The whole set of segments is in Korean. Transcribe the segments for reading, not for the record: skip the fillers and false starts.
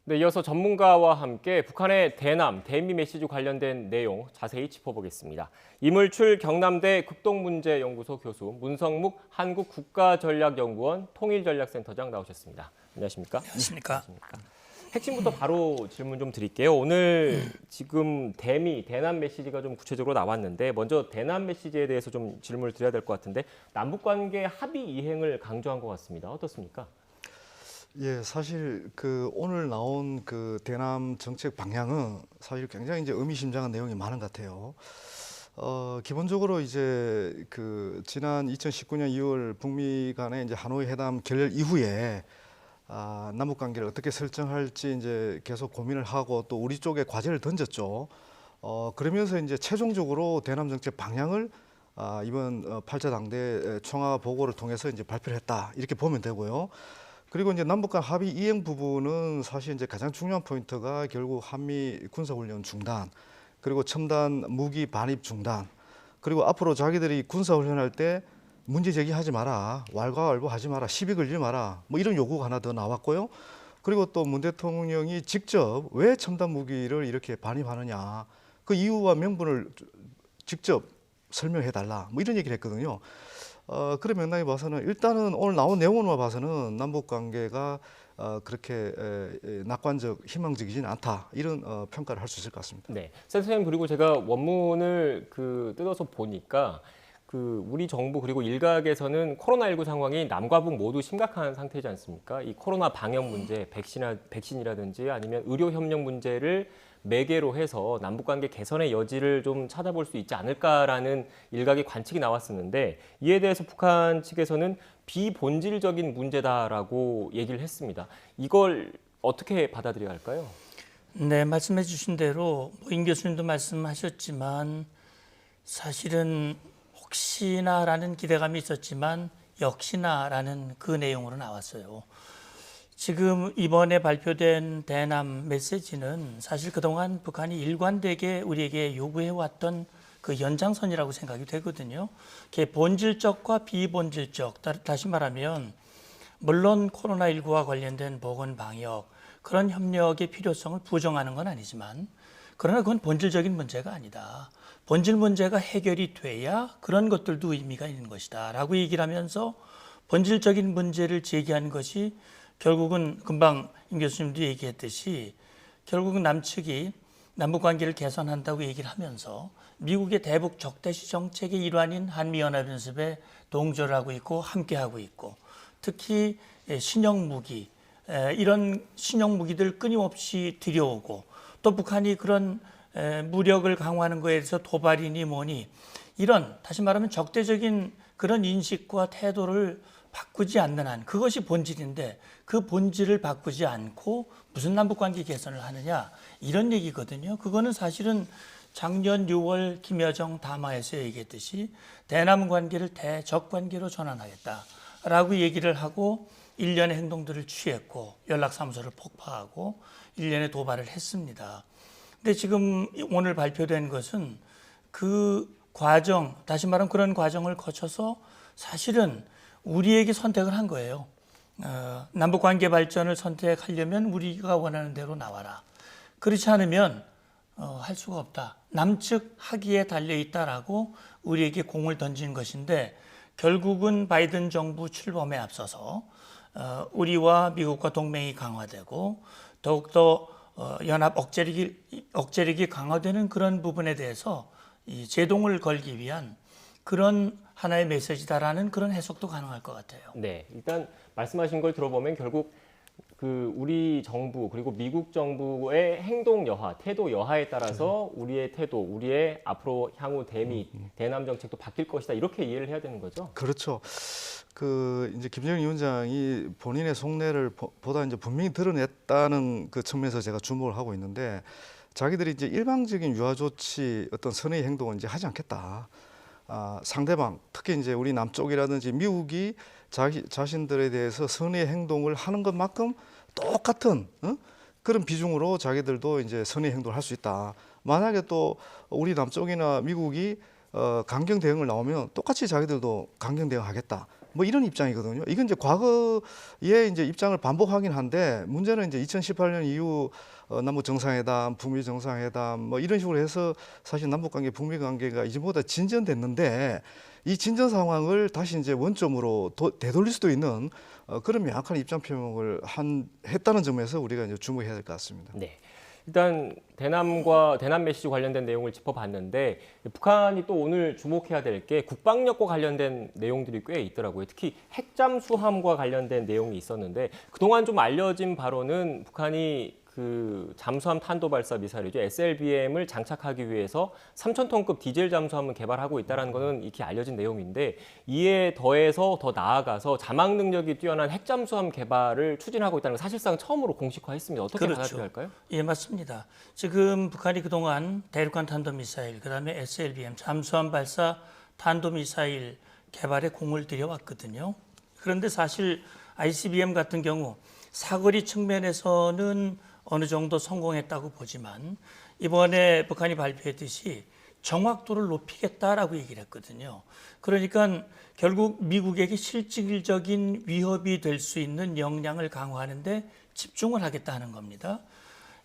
네, 이어서 전문가와 함께 북한의 대남, 대미 메시지 관련된 내용 자세히 짚어보겠습니다. 이물출 경남대 극동문제연구소 교수, 문성묵 한국국가전략연구원 통일전략센터장 나오셨습니다. 안녕하십니까? 안녕하십니까? 핵심부터 바로 질문 좀 드릴게요. 오늘 지금 대남 메시지가 좀 구체적으로 나왔는데 먼저 대남 메시지에 대해서 좀 질문을 드려야 될 것 같은데 남북관계 합의 이행을 강조한 것 같습니다. 어떻습니까? 예, 사실 오늘 나온 대남 정책 방향은 사실 굉장히 이제 의미심장한 내용이 많은 것 같아요. 기본적으로 이제 지난 2019년 2월 북미 간의 이제 하노이 회담 결렬 이후에 남북 관계를 어떻게 설정할지 이제 계속 고민을 하고 또 우리 쪽에 과제를 던졌죠. 그러면서 이제 최종적으로 대남 정책 방향을 이번 8차 당대 총화 보고를 통해서 이제 발표를 했다 이렇게 보면 되고요. 그리고 이제 남북 간 합의 이행 부분은 사실 이제 가장 중요한 포인트가 결국 한미 군사훈련 중단, 그리고 첨단 무기 반입 중단, 그리고 앞으로 자기들이 군사훈련할 때 문제 제기하지 마라, 왈가왈부하지 마라, 시비 걸지 마라, 뭐 이런 요구가 하나 더 나왔고요. 그리고 또 문 대통령이 직접 왜 첨단 무기를 이렇게 반입하느냐, 그 이유와 명분을 직접 설명해 달라, 뭐 이런 얘기를 했거든요. 그런 맥락에 봐서는 일단은 오늘 나온 내용으로만 봐서는 남북 관계가 그렇게 낙관적, 희망적이지는 않다 이런 평가를 할 수 있을 것 같습니다. 네, 선생님 그리고 제가 원문을 뜯어서 보니까 우리 정부 그리고 일각에서는 코로나19 상황이 남과 북 모두 심각한 상태지 않습니까? 이 코로나 방역 문제, 백신이라든지 아니면 의료 협력 문제를 매개로 해서 남북관계 개선의 여지를 좀 찾아볼 수 있지 않을까라는 일각의 관측이 나왔었는데 이에 대해서 북한 측에서는 비본질적인 문제다라고 얘기를 했습니다. 이걸 어떻게 받아들여야 할까요? 네, 말씀해 주신 대로 임 교수님도 말씀하셨지만 사실은 혹시나라는 기대감이 있었지만 역시나라는 그 내용으로 나왔어요. 지금 이번에 발표된 대남 메시지는 사실 그동안 북한이 일관되게 우리에게 요구해왔던 그 연장선이라고 생각이 되거든요. 본질적과 비본질적, 다시 말하면 물론 코로나19와 관련된 보건 방역 그런 협력의 필요성을 부정하는 건 아니지만 그러나 그건 본질적인 문제가 아니다. 본질 문제가 해결이 돼야 그런 것들도 의미가 있는 것이다 라고 얘기를 하면서 본질적인 문제를 제기한 것이 결국은 금방 임 교수님도 얘기했듯이 결국은 남측이 남북관계를 개선한다고 얘기를 하면서 미국의 대북 적대시 정책의 일환인 한미연합연습에 동조를 하고 있고 함께하고 있고 특히 신형무기 이런 신형무기들 끊임없이 들여오고 또 북한이 그런 무력을 강화하는 것에 대해서 도발이니 뭐니 이런 다시 말하면 적대적인 그런 인식과 태도를 바꾸지 않는 한 그것이 본질인데 그 본질을 바꾸지 않고 무슨 남북관계 개선을 하느냐 이런 얘기거든요. 그거는 사실은 작년 6월 김여정 담화에서 얘기했듯이 대남 관계를 대적 관계로 전환하겠다라고 얘기를 하고 일련의 행동들을 취했고 연락사무소를 폭파하고 일련의 도발을 했습니다. 근데 지금 오늘 발표된 것은 그 과정, 다시 말하면 그런 과정을 거쳐서 사실은 우리에게 선택을 한 거예요. 남북관계 발전을 선택하려면 우리가 원하는 대로 나와라. 그렇지 않으면 할 수가 없다. 남측 하기에 달려있다라고 우리에게 공을 던진 것인데 결국은 바이든 정부 출범에 앞서서 우리와 미국과 동맹이 강화되고 더욱더 연합 억제력이 강화되는 그런 부분에 대해서 이 제동을 걸기 위한 그런 하나의 메시지다라는 그런 해석도 가능할 것 같아요. 네, 일단 말씀하신 걸 들어보면 결국 우리 정부 그리고 미국 정부의 행동 여하, 태도 여하에 따라서 우리의 태도, 우리의 앞으로 향후 대남 정책도 바뀔 것이다 이렇게 이해를 해야 되는 거죠? 그렇죠. 이제 김정일 위원장이 본인의 속내를 보다 이제 분명히 드러냈다는 그 측면에서 제가 주목을 하고 있는데 자기들이 이제 일방적인 유화 조치 어떤 선의 행동은 이제 하지 않겠다. 상대방 특히 이제 우리 남쪽이라든지 미국이 자신들에 대해서 선의 행동을 하는 것만큼 똑같은 그런 비중으로 자기들도 이제 선의 행동을 할 수 있다. 만약에 또 우리 남쪽이나 미국이 강경 대응을 나오면 똑같이 자기들도 강경 대응하겠다. 뭐 이런 입장이거든요. 이건 이제 과거의 이제 입장을 반복하긴 한데 문제는 이제 2018년 이후 남북 정상회담, 북미 정상회담 뭐 이런 식으로 해서 사실 남북 관계, 북미 관계가 이전보다 진전됐는데 이 진전 상황을 다시 이제 원점으로 되돌릴 수도 있는 그런 명확한 입장 표명을 했다는 점에서 우리가 이제 주목해야 될 것 같습니다. 네. 일단 대남 메시지 관련된 내용을 짚어봤는데 북한이 또 오늘 주목해야 될 게 국방력과 관련된 내용들이 꽤 있더라고요. 특히 핵잠수함과 관련된 내용이 있었는데 그동안 좀 알려진 바로는 북한이 그 잠수함 탄도발사 미사일이죠. SLBM을 장착하기 위해서 3,000톤급 디젤 잠수함을 개발하고 있다는 것은 이렇게 알려진 내용인데 이에 더해서 더 나아가서 자막 능력이 뛰어난 핵잠수함 개발을 추진하고 있다는 걸 사실상 처음으로 공식화했습니다. 어떻게 그렇죠. 받아들여야 할까요? 예, 맞습니다. 지금 북한이 그동안 대륙간 탄도미사일, 그다음에 SLBM 잠수함 발사 탄도미사일 개발에 공을 들여왔거든요. 그런데 사실 ICBM 같은 경우 사거리 측면에서는 어느 정도 성공했다고 보지만 이번에 북한이 발표했듯이 정확도를 높이겠다라고 얘기를 했거든요. 그러니까 결국 미국에게 실질적인 위협이 될 수 있는 역량을 강화하는 데 집중을 하겠다는 겁니다.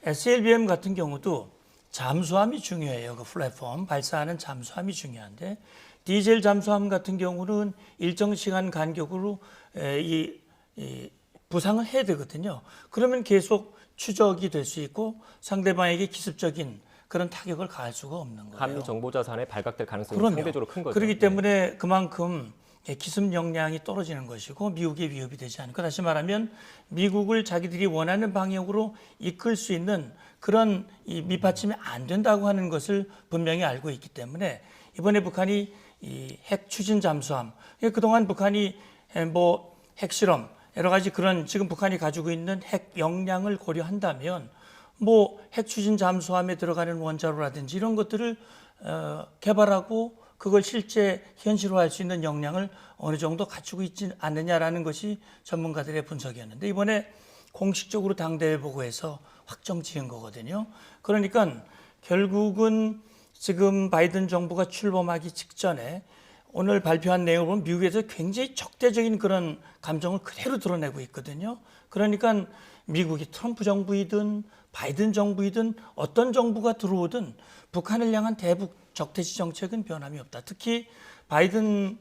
SLBM 같은 경우도 잠수함이 중요해요. 그 플랫폼 발사하는 잠수함이 중요한데 디젤 잠수함 같은 경우는 일정 시간 간격으로 부상을 해야 되거든요. 그러면 계속 추적이 될 수 있고 상대방에게 기습적인 그런 타격을 가할 수가 없는 거예요. 한미 정보 자산에 발각될 가능성이 그럼요. 상대적으로 큰 거죠. 그렇기 때문에 그만큼 기습 역량이 떨어지는 것이고 미국의 위협이 되지 않고 다시 말하면 미국을 자기들이 원하는 방향으로 이끌 수 있는 그런 이 밑받침이 안 된다고 하는 것을 분명히 알고 있기 때문에 이번에 북한이 이 핵 추진 잠수함 그동안 북한이 뭐 핵실험 여러 가지 그런 지금 북한이 가지고 있는 핵 역량을 고려한다면 뭐 핵 추진 잠수함에 들어가는 원자로라든지 이런 것들을 개발하고 그걸 실제 현실화할 수 있는 역량을 어느 정도 갖추고 있지 않느냐라는 것이 전문가들의 분석이었는데 이번에 공식적으로 당대회 보고에서 확정 지은 거거든요. 그러니까 결국은 지금 바이든 정부가 출범하기 직전에 오늘 발표한 내용을 보면 미국에서 굉장히 적대적인 그런 감정을 그대로 드러내고 있거든요. 그러니까 미국이 트럼프 정부이든 바이든 정부이든 어떤 정부가 들어오든 북한을 향한 대북 적대시 정책은 변함이 없다. 특히 바이든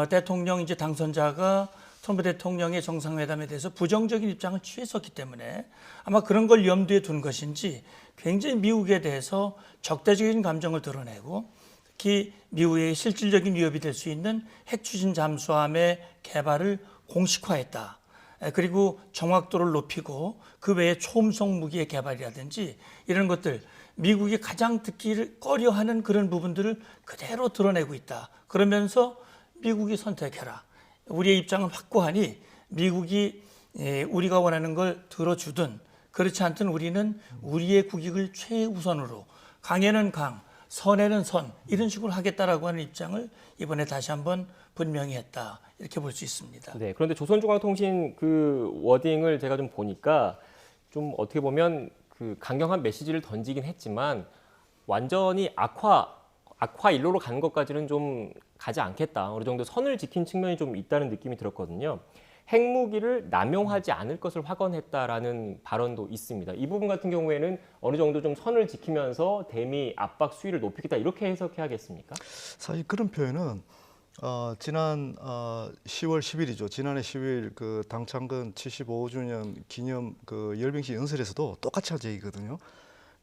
대통령 이제 당선자가 트럼프 대통령의 정상회담에 대해서 부정적인 입장을 취했었기 때문에 아마 그런 걸 염두에 둔 것인지 굉장히 미국에 대해서 적대적인 감정을 드러내고 특히 미국의 실질적인 위협이 될 수 있는 핵 추진 잠수함의 개발을 공식화했다. 그리고 정확도를 높이고 그 외에 초음속 무기의 개발이라든지 이런 것들 미국이 가장 듣기를 꺼려하는 그런 부분들을 그대로 드러내고 있다. 그러면서 미국이 선택해라. 우리의 입장은 확고하니 미국이 우리가 원하는 걸 들어주든 그렇지 않든 우리는 우리의 국익을 최우선으로 강에는 강, 선에는 선 이런 식으로 하겠다라고 하는 입장을 이번에 다시 한번 분명히 했다. 이렇게 볼 수 있습니다. 네, 그런데 조선중앙통신 그 워딩을 제가 좀 보니까 좀 어떻게 보면 그 강경한 메시지를 던지긴 했지만 완전히 악화 일로로 가는 것까지는 좀 가지 않겠다. 어느 정도 선을 지킨 측면이 좀 있다는 느낌이 들었거든요. 핵무기를 남용하지 않을 것을 확언했다라는 발언도 있습니다. 이 부분 같은 경우에는 어느 정도 좀 선을 지키면서 대미 압박 수위를 높이겠다 이렇게 해석해야겠습니까? 사실 그런 표현은 지난 10월 10일이죠. 지난해 10일 그 당창건 75주년 기념 그 열병식 연설에서도 똑같이 한 얘기거든요.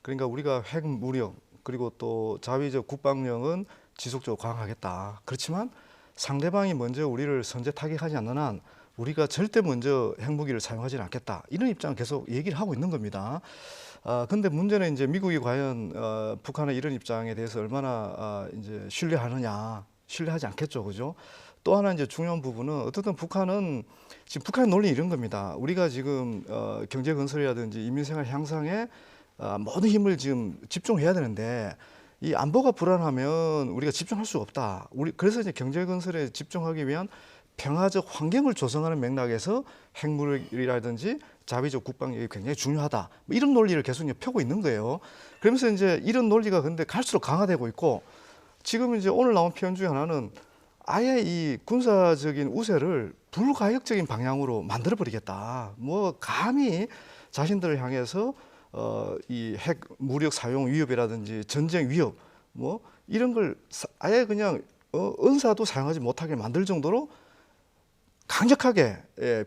그러니까 우리가 핵 무력 그리고 또 자위적 국방력은 지속적으로 강화하겠다. 그렇지만 상대방이 먼저 우리를 선제 타격하지 않는 한 우리가 절대 먼저 핵무기를 사용하지는 않겠다. 이런 입장을 계속 얘기를 하고 있는 겁니다. 근데 문제는 이제 미국이 과연 북한의 이런 입장에 대해서 얼마나 이제 신뢰하느냐. 신뢰하지 않겠죠, 그죠? 또 하나 이제 중요한 부분은 어쨌든 북한은 지금 북한의 논리 이런 겁니다. 우리가 지금 경제 건설이라든지 인민생활 향상에 모든 힘을 지금 집중해야 되는데 이 안보가 불안하면 우리가 집중할 수가 없다. 그래서 이제 경제 건설에 집중하기 위한 평화적 환경을 조성하는 맥락에서 핵무력이라든지 자위적 국방력이 굉장히 중요하다. 뭐 이런 논리를 계속 이제 펴고 있는 거예요. 그러면서 이제 이런 논리가 근데 갈수록 강화되고 있고 지금 이제 오늘 나온 표현 중에 하나는 아예 이 군사적인 우세를 불가역적인 방향으로 만들어 버리겠다. 뭐 감히 자신들을 향해서 이 핵 무력 사용 위협이라든지 전쟁 위협 뭐 이런 걸 아예 그냥 은사도 사용하지 못하게 만들 정도로 강력하게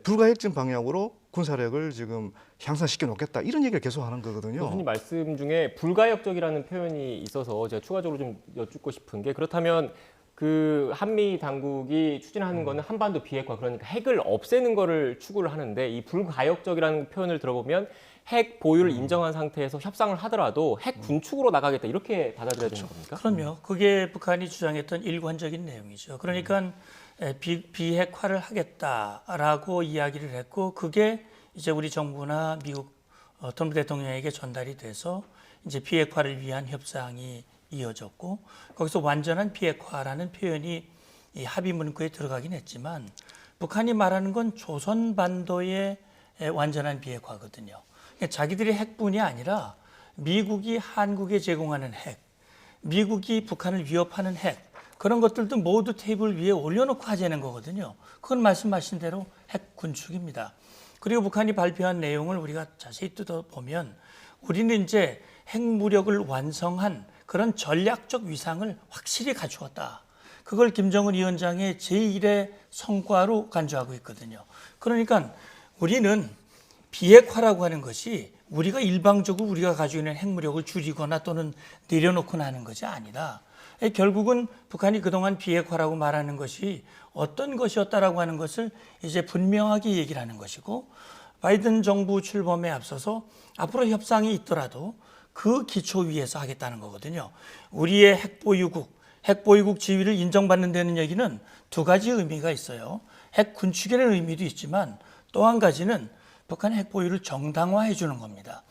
불가역적인 방향으로 군사력을 지금 향상시켜 놓겠다 이런 얘기를 계속 하는 거거든요. 교수님 말씀 중에 불가역적이라는 표현이 있어서 제가 추가적으로 좀 여쭙고 싶은 게 그렇다면 그 한미 당국이 추진하는 거는 한반도 비핵화 그러니까 핵을 없애는 거를 추구를 하는데 이 불가역적이라는 표현을 들어보면 핵 보유를 인정한 상태에서 협상을 하더라도 핵 군축으로 나가겠다 이렇게 받아들여야 되는 겁니까? 그럼요. 그게 북한이 주장했던 일관적인 내용이죠. 그러니까 비핵화를 하겠다라고 이야기를 했고 그게 이제 우리 정부나 미국 트럼프 대통령에게 전달이 돼서 이제 비핵화를 위한 협상이 이어졌고 거기서 완전한 비핵화라는 표현이 이 합의 문구에 들어가긴 했지만 북한이 말하는 건 조선 반도의 완전한 비핵화거든요. 그러니까 자기들이 핵뿐이 아니라 미국이 한국에 제공하는 핵, 미국이 북한을 위협하는 핵 그런 것들도 모두 테이블 위에 올려놓고 하자는 거거든요. 그건 말씀하신 대로 핵 군축입니다. 그리고 북한이 발표한 내용을 우리가 자세히 뜯어보면 우리는 이제 핵무력을 완성한 그런 전략적 위상을 확실히 갖추었다. 그걸 김정은 위원장의 제1의 성과로 간주하고 있거든요. 그러니까 우리는 비핵화라고 하는 것이 우리가 일방적으로 우리가 가지고 있는 핵무력을 줄이거나 또는 내려놓거나 하는 것이 아니라 결국은 북한이 그동안 비핵화라고 말하는 것이 어떤 것이었다라고 하는 것을 이제 분명하게 얘기를 하는 것이고 바이든 정부 출범에 앞서서 앞으로 협상이 있더라도 그 기초 위에서 하겠다는 거거든요. 우리의 핵보유국 지위를 인정받는 데는 얘기는 두 가지 의미가 있어요. 핵 군축이라는 의미도 있지만 또 한 가지는 북한의 핵보유를 정당화해 주는 겁니다.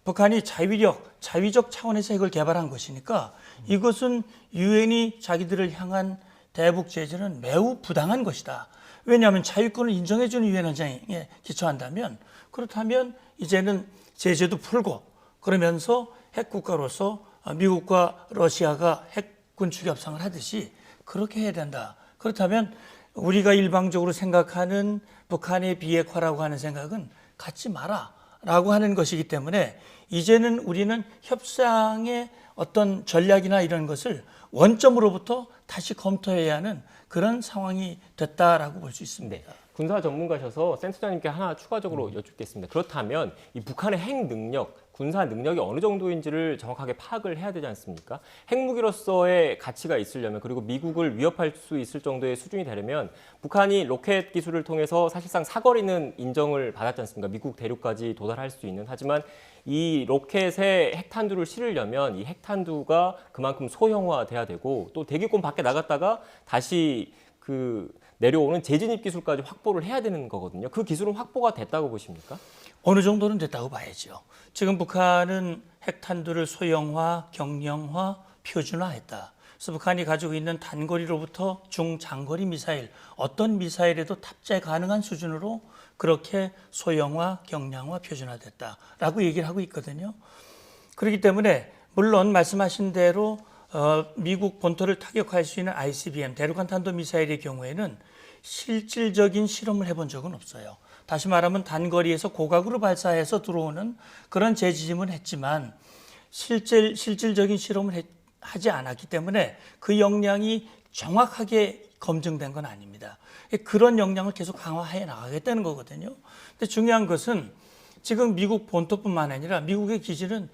북한이 자위적 차원에서 핵을 개발한 것이니까 이것은 유엔이 자기들을 향한 대북 제재는 매우 부당한 것이다. 왜냐하면 자유권을 인정해 주는 유엔 헌장에 기초한다면 그렇다면 이제는 제재도 풀고 그러면서 핵국가로서 미국과 러시아가 핵 군축 협상을 하듯이 그렇게 해야 된다. 그렇다면 우리가 일방적으로 생각하는 북한의 비핵화라고 하는 생각은 갖지 마라라고 하는 것이기 때문에 이제는 우리는 협상의 어떤 전략이나 이런 것을 원점으로부터 다시 검토해야 하는 그런 상황이 됐다라고 볼 수 있습니다. 네. 군사 전문가셔서 센터장님께 하나 추가적으로 여쭙겠습니다. 그렇다면 이 북한의 핵 능력, 군사 능력이 어느 정도인지를 정확하게 파악을 해야 되지 않습니까? 핵무기로서의 가치가 있으려면 그리고 미국을 위협할 수 있을 정도의 수준이 되려면 북한이 로켓 기술을 통해서 사실상 사거리는 인정을 받았지 않습니까? 미국 대륙까지 도달할 수 있는. 하지만 이 로켓에 핵탄두를 실으려면 이 핵탄두가 그만큼 소형화돼야 되고 또 대기권 밖에 나갔다가 다시 내려오는 재진입 기술까지 확보를 해야 되는 거거든요. 그 기술은 확보가 됐다고 보십니까? 어느 정도는 됐다고 봐야죠. 지금 북한은 핵탄두를 소형화, 경량화, 표준화했다. 그래서 북한이 가지고 있는 단거리로부터 중장거리 미사일, 어떤 미사일에도 탑재 가능한 수준으로 그렇게 소형화, 경량화, 표준화됐다라고 얘기를 하고 있거든요. 그렇기 때문에 물론 말씀하신 대로 미국 본토를 타격할 수 있는 ICBM, 대륙간 탄도미사일의 경우에는 실질적인 실험을 해본 적은 없어요. 다시 말하면 단거리에서 고각으로 발사해서 들어오는 그런 재지짐은 했지만 실질적인 실험을 하지 않았기 때문에 그 역량이 정확하게 검증된 건 아닙니다. 그런 역량을 계속 강화해 나가겠다는 거거든요. 근데 중요한 것은 지금 미국 본토뿐만 아니라 미국의 기지는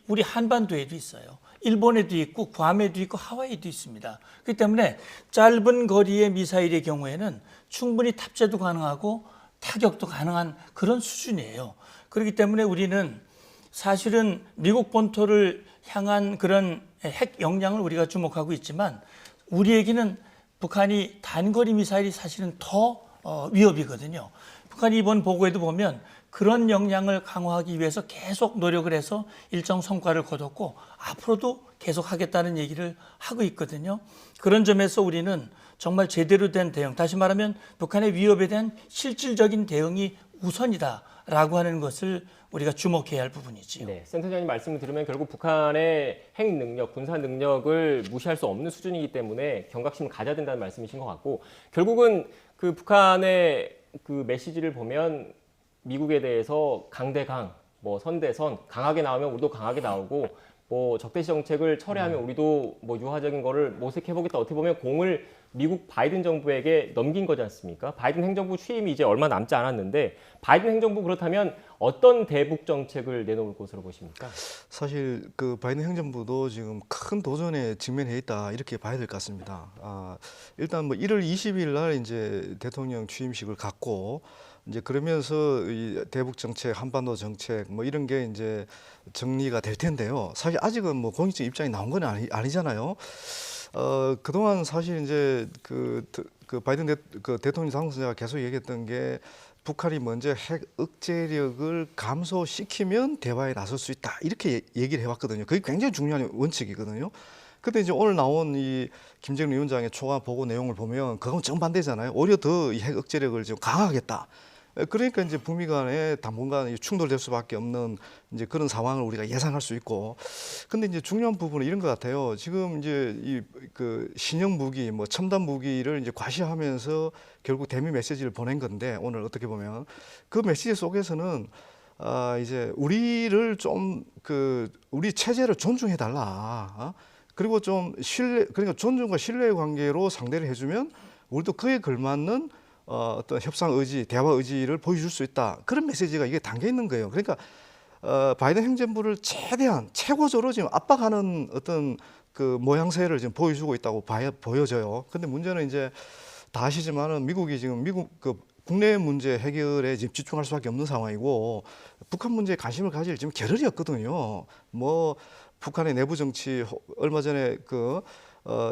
우리 한반도에도 있어요. 일본에도 있고 괌에도 있고 하와이에도 있습니다. 그렇기 때문에 짧은 거리의 미사일의 경우에는 충분히 탑재도 가능하고 타격도 가능한 그런 수준이에요. 그렇기 때문에 우리는 사실은 미국 본토를 향한 그런 핵 역량을 우리가 주목하고 있지만 우리에게는 북한이 단거리 미사일이 사실은 더 위협이거든요. 북한이 이번 보고에도 보면 그런 역량을 강화하기 위해서 계속 노력을 해서 일정 성과를 거뒀고 앞으로도 계속 하겠다는 얘기를 하고 있거든요. 그런 점에서 우리는 정말 제대로 된 대응, 다시 말하면 북한의 위협에 대한 실질적인 대응이 우선이다라고 하는 것을 우리가 주목해야 할 부분이지요. 네, 센터장님 말씀을 들으면 결국 북한의 핵 능력, 군사 능력을 무시할 수 없는 수준이기 때문에 경각심을 가져야 된다는 말씀이신 것 같고 결국은 그 북한의 그 메시지를 보면 미국에 대해서 강대강, 뭐 선대선 강하게 나오면 우리도 강하게 나오고 뭐 적대시 정책을 철회하면 우리도 뭐 유화적인 거를 모색해보겠다. 어떻게 보면 공을 미국 바이든 정부에게 넘긴 거지 않습니까? 바이든 행정부 취임이 이제 얼마 남지 않았는데 바이든 행정부 그렇다면 어떤 대북 정책을 내놓을 것으로 보십니까? 사실 그 바이든 행정부도 지금 큰 도전에 직면해 있다 이렇게 봐야 될 것 같습니다. 일단 뭐 1월 20일 날 이제 대통령 취임식을 갖고 이제 그러면서 이 대북 정책, 한반도 정책 뭐 이런 게 이제 정리가 될 텐데요. 사실 아직은 뭐 공식적 입장이 나온 건 아니잖아요. 그동안 사실 이제 그 바이든 대통령 당선자가 계속 얘기했던 게 북한이 먼저 핵 억제력을 감소시키면 대화에 나설 수 있다 이렇게 얘기를 해왔거든요. 그게 굉장히 중요한 원칙이거든요. 근데 이제 오늘 나온 이 김정은 위원장의 초안 보고 내용을 보면 그건 정반대잖아요. 오히려 더 이 핵 억제력을 좀 강화하겠다. 그러니까 이제 북미 간에 당분간 충돌될 수밖에 없는 이제 그런 상황을 우리가 예상할 수 있고. 근데 이제 중요한 부분은 이런 것 같아요. 지금 이제 이 그 신형 무기, 뭐 첨단 무기를 이제 과시하면서 결국 대미 메시지를 보낸 건데 오늘 어떻게 보면 그 메시지 속에서는 이제 우리를 좀 우리 체제를 존중해 달라. 그리고 좀 그러니까 존중과 신뢰의 관계로 상대를 해주면 우리도 그에 걸맞는 어떤 협상 의지, 대화 의지를 보여줄 수 있다. 그런 메시지가 이게 담겨 있는 거예요. 그러니까 바이든 행정부를 최대한 최고조로 지금 압박하는 어떤 그 모양새를 지금 보여주고 있다고 보여져요. 근데 문제는 이제 다 아시지만은 미국이 지금 그 국내 문제 해결에 지금 집중할 수밖에 없는 상황이고 북한 문제에 관심을 가질 지금 겨를이 없거든요. 뭐 북한의 내부 정치 얼마 전에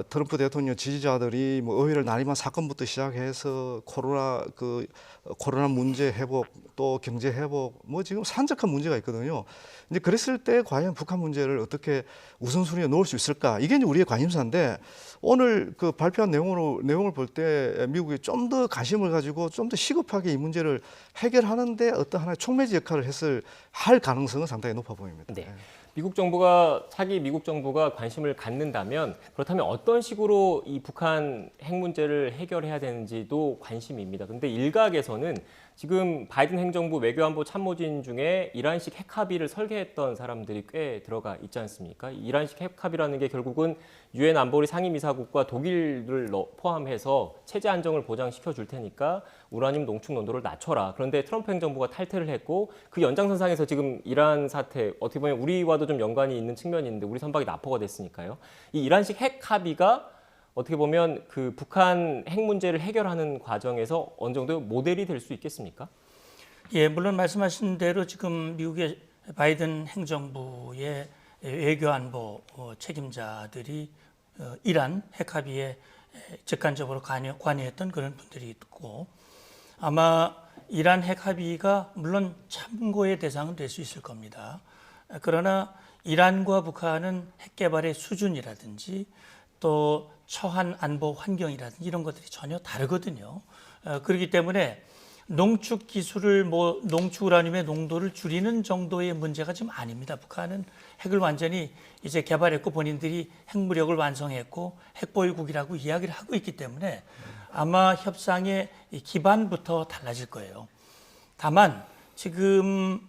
트럼프 대통령 지지자들이 뭐 의회를 난임한 사건부터 시작해서 코로나 문제 회복 또 경제 회복 뭐 지금 산적한 문제가 있거든요. 이제 그랬을 때 과연 북한 문제를 어떻게 우선순위에 놓을 수 있을까? 이게 이제 우리의 관심사인데 오늘 그 발표한 내용을 볼 때 미국이 좀 더 관심을 가지고 좀 더 시급하게 이 문제를 해결하는데 어떤 하나의 촉매지 역할을 할 가능성은 상당히 높아 보입니다. 네. 차기 미국 정부가 관심을 갖는다면 그렇다면 어떤 식으로 이 북한 핵 문제를 해결해야 되는지도 관심입니다. 근데 일각에서는 지금 바이든 행정부 외교안보 참모진 중에 이란식 핵 합의를 설계했던 사람들이 꽤 들어가 있지 않습니까? 이란식 핵 합의라는 게 결국은 유엔 안보리 상임이사국과 독일을 포함해서 체제 안정을 보장시켜 줄 테니까 우라늄 농축 농도를 낮춰라. 그런데 트럼프 행정부가 탈퇴를 했고 그 연장선상에서 지금 이란 사태 어떻게 보면 우리와도 좀 연관이 있는 측면이 있는데 우리 선박이 납포가 됐으니까요. 이 이란식 핵 합의가 어떻게 보면 그 북한 핵 문제를 해결하는 과정에서 어느 정도 모델이 될 수 있겠습니까? 예, 물론 말씀하신 대로 지금 미국의 바이든 행정부의 외교안보 책임자들이 이란 핵 합의에 직간접으로 관여했던 그런 분들이 있고 아마 이란 핵 합의가 물론 참고의 대상은 될 수 있을 겁니다. 그러나 이란과 북한은 핵 개발의 수준이라든지 또 처한 안보 환경이라든지 이런 것들이 전혀 다르거든요. 그렇기 때문에 농축 기술을 농축 우라늄의 농도를 줄이는 정도의 문제가 지금 아닙니다. 북한은 핵을 완전히 이제 개발했고 본인들이 핵무력을 완성했고 핵보유국이라고 이야기를 하고 있기 때문에 아마 협상의 기반부터 달라질 거예요. 다만 지금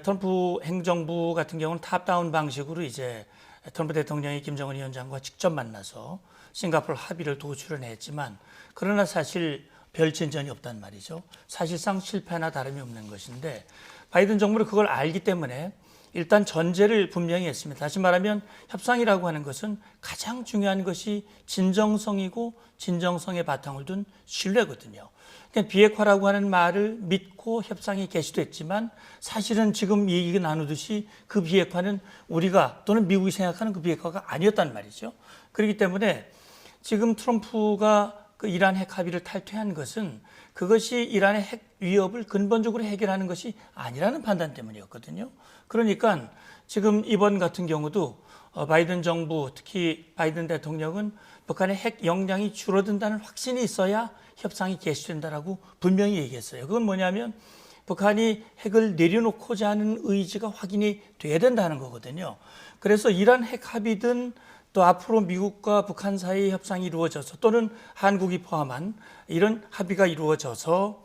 트럼프 행정부 같은 경우는 탑다운 방식으로 이제 트럼프 대통령이 김정은 위원장과 직접 만나서 싱가포르 합의를 도출을 했지만 그러나 사실 별 진전이 없단 말이죠. 사실상 실패나 다름이 없는 것인데 바이든 정부는 그걸 알기 때문에 일단 전제를 분명히 했습니다. 다시 말하면 협상이라고 하는 것은 가장 중요한 것이 진정성이고 진정성의 바탕을 둔 신뢰거든요. 그러니까 비핵화라고 하는 말을 믿고 협상이 개시됐지만 사실은 지금 얘기가 나누듯이 그 비핵화는 우리가 또는 미국이 생각하는 그 비핵화가 아니었단 말이죠. 그렇기 때문에 지금 트럼프가 그 이란 핵 합의를 탈퇴한 것은 그것이 이란의 핵 위협을 근본적으로 해결하는 것이 아니라는 판단 때문이었거든요. 그러니까 지금 이번 같은 경우도 바이든 정부 특히 바이든 대통령은 북한의 핵 역량이 줄어든다는 확신이 있어야 협상이 개시된다라고 분명히 얘기했어요. 그건 뭐냐면 북한이 핵을 내려놓고자 하는 의지가 확인이 돼야 된다는 거거든요. 그래서 이란 핵 합의든 또 앞으로 미국과 북한 사이 협상이 이루어져서 또는 한국이 포함한 이런 합의가 이루어져서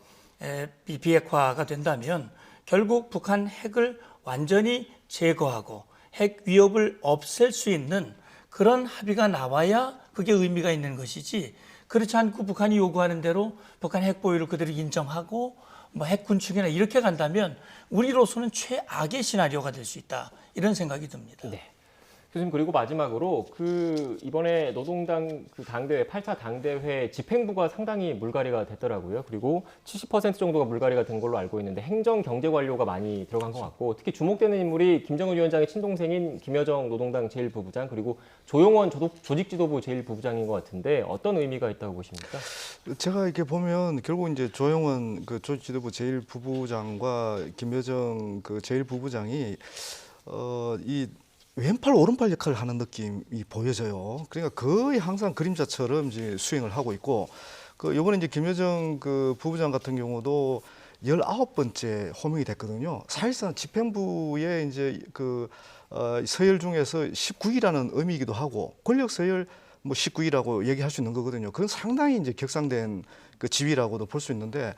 비핵화가 된다면 결국 북한 핵을 완전히 제거하고 핵 위협을 없앨 수 있는 그런 합의가 나와야 그게 의미가 있는 것이지, 그렇지 않고 북한이 요구하는 대로 북한 핵 보유를 그대로 인정하고 뭐 핵 군축이나 이렇게 간다면 우리로서는 최악의 시나리오가 될 수 있다, 이런 생각이 듭니다. 네. 교수님, 그리고 마지막으로 이번에 노동당 당대회 8차 당대회 집행부가 상당히 물갈이가 됐더라고요. 그리고 70% 정도가 물갈이가 된 걸로 알고 있는데 행정 경제 관료가 많이 들어간 것 같고, 특히 주목되는 인물이 김정은 위원장의 친동생인 김여정 노동당 제1부부장, 그리고 조용원 조직지도부 제1부부장인 것 같은데 어떤 의미가 있다고 보십니까? 제가 이렇게 보면 결국 이제 조영원 조직지도부 제1부부장과 김여정 제1부부장이 이 왼팔 오른팔 역할을 하는 느낌이 보여져요. 그러니까 거의 항상 그림자처럼 이제 수행을 하고 있고, 이번에 이제 김여정 부부장 같은 경우도 19번째 호명이 됐거든요. 사실상 집행부의 이제 서열 중에서 19위라는 의미이기도 하고, 권력 서열 뭐 19위라고 얘기할 수 있는 거거든요. 그건 상당히 이제 격상된 지위라고도 볼 수 있는데,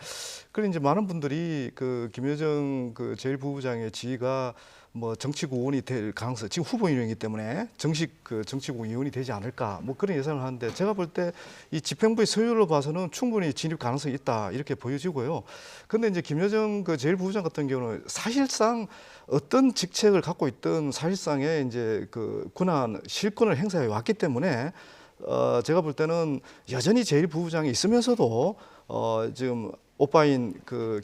그래 이제 많은 분들이 김여정 제1부부장의 지위가 뭐 정치국 의원이 될 가능성, 지금 후보 인용이기 때문에 정식 정치국 의원이 되지 않을까, 뭐 그런 예상을 하는데, 제가 볼 때 이 집행부의 서열로 봐서는 충분히 진입 가능성이 있다, 이렇게 보여지고요. 그런데 이제 김여정 제1부부장 같은 경우는 사실상 어떤 직책을 갖고 있던 사실상의 이제 권한 실권을 행사해 왔기 때문에 제가 볼 때는 여전히 제1부부장이 있으면서도 지금 오빠인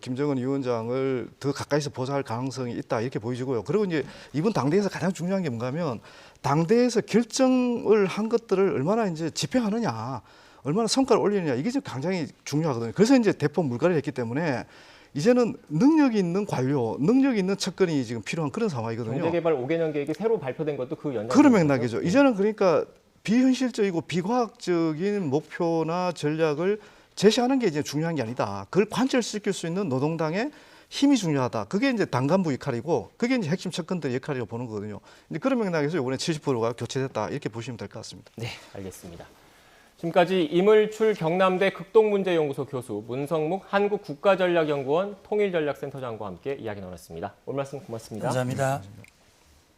김정은 위원장을 더 가까이서 보좌할 가능성이 있다, 이렇게 보여지고요. 그리고 이제 이번 당대에서 가장 중요한 게 뭔가 하면, 당대에서 결정을 한 것들을 얼마나 이제 집행하느냐, 얼마나 성과를 올리느냐, 이게 지금 굉장히 중요하거든요. 그래서 이제 대폭 물갈이를 했기 때문에 이제는 능력 있는 관료, 능력 있는 측근이 지금 필요한 그런 상황이거든요. 경제개발 5개년 계획이 새로 발표된 것도 그 연장. 그런 맥락이죠. 이제는 그러니까 비현실적이고 비과학적인 목표나 전략을 제시하는 게 이제 중요한 게 아니다. 그걸 관철시킬 수 있는 노동당의 힘이 중요하다. 그게 이제 당 간부 역할이고, 그게 이제 핵심 측근들의 역할이라고 보는 거거든요. 이제 그런 맥락에서 이번에 70%가 교체됐다, 이렇게 보시면 될 것 같습니다. 네, 알겠습니다. 지금까지 이물출 경남대 극동문제연구소 교수, 문성묵 한국국가전략연구원 통일전략센터장과 함께 이야기 나눴습니다. 오늘 말씀 고맙습니다. 감사합니다.